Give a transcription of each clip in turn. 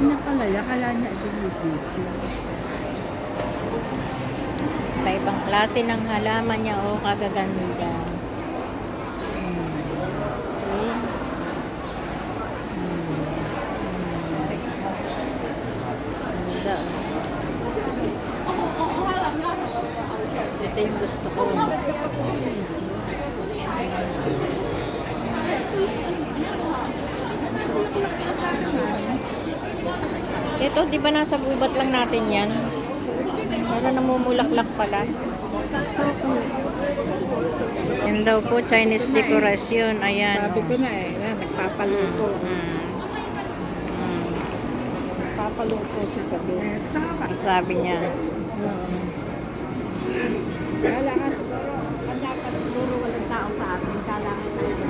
Kanya pala yan, kaya niya ibinibidyo. Iba-ibang klase ng halaman niya. Oh, kagaganda. See? Ganda. Ito yung gusto ko. Ito, di ba nasa gubat lang natin yan? Pero namumulaklak pala. So cool. Yan daw po, Chinese decoration. Ayan. Sabi ko Oh. na eh, yan, nagpapaluto. Nagpapaluto siya sa mesa. Sabi niya. Kala nga siguro, kanya pa siguro walang tao sa atin. Kala nga talaga.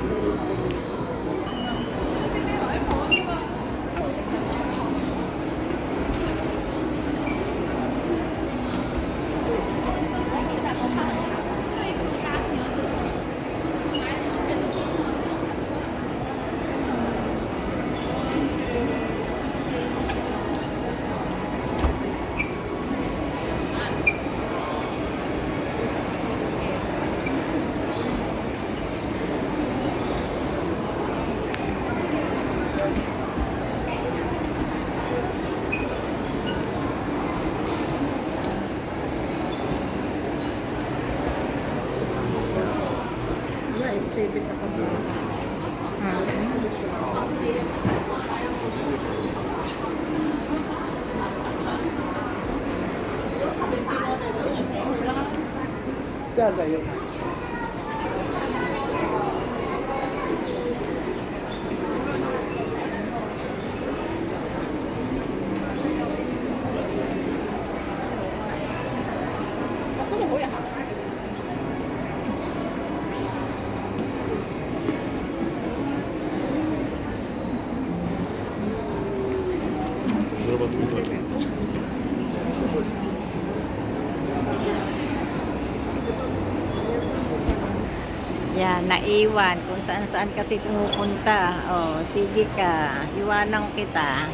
Exhibit ako dito. Sasayo. Yan, naiwan. Kung saan-saan kasi pumupunta. Oh, sige ka. Iwanan kita.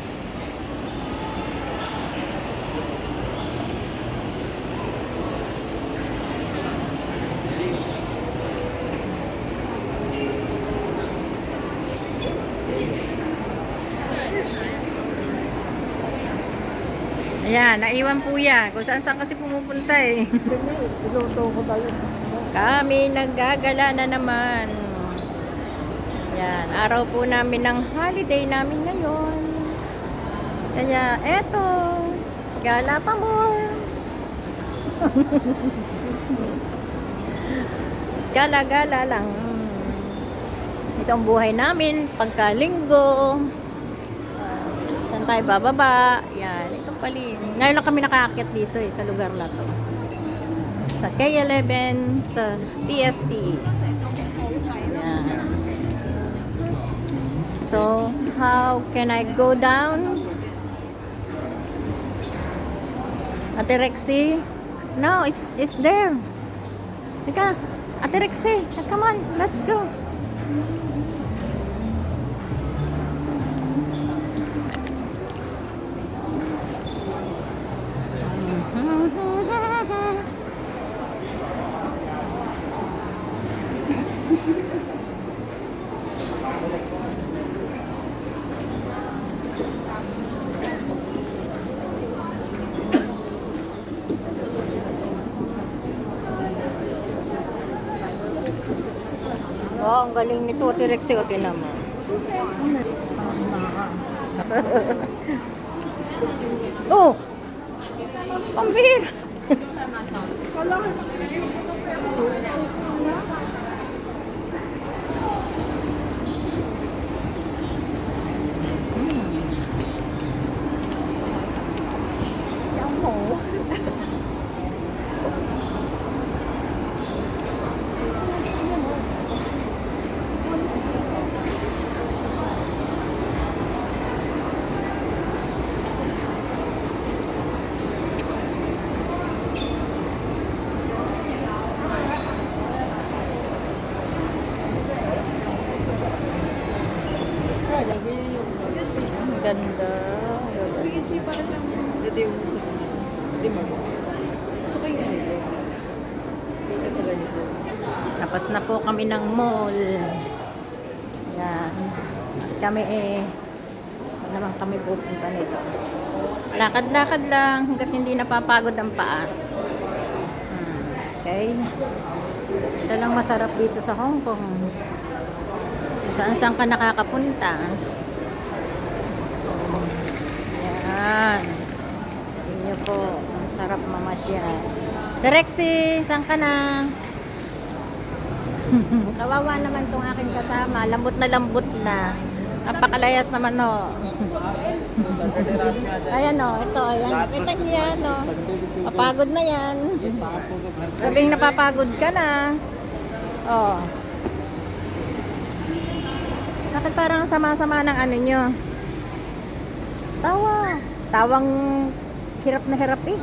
Ayan, naiwan po yan. Kung saan-saan kasi pumupunta eh. Iluto ko tayo. Kami naggagala na naman. Yan, araw po namin ng holiday namin ngayon. Kaya, eto. Gala pa more. Gala-gala lang. Ito ang buhay namin pagkalinggo. Saan tayo bababa? Yan, ito pali. Ngayon lang kami nakaakyat dito sa lugar na to. Sa K11, sa PST. Yan. So, how can I go down? Ate Rexy? No, it's there. Teka, Ate Rexy, come on, let's go. Oh, ang galing nito, Ate Rexy, o tinan mo. Oh! Pambihira! kasi para siyang dati yung sa di ba? So kayo ganito. Kasi sa ganito. Tapos na po kami ng mall. Yan. At kami saan naman kami pupunta nito? Lakad-lakad lang hanggat hindi napapagod ang paa. Okay. Ito lang masarap dito sa Hong Kong. Saan-saan ka nakakapunta. Yan. Inyo po. Ang sarap mamasyal. Direxy, saan ka na? Kawawa naman tong aking kasama. Lambot na. Napakalayas naman, no. Ayan, no. Ito, ayan. Kita niyo yan, no. Papagod na yan. Sabing napapagod ka na. Oh. Bakit parang sama-sama ng ano nyo? Tawa. Tawang hirap na hirap eh.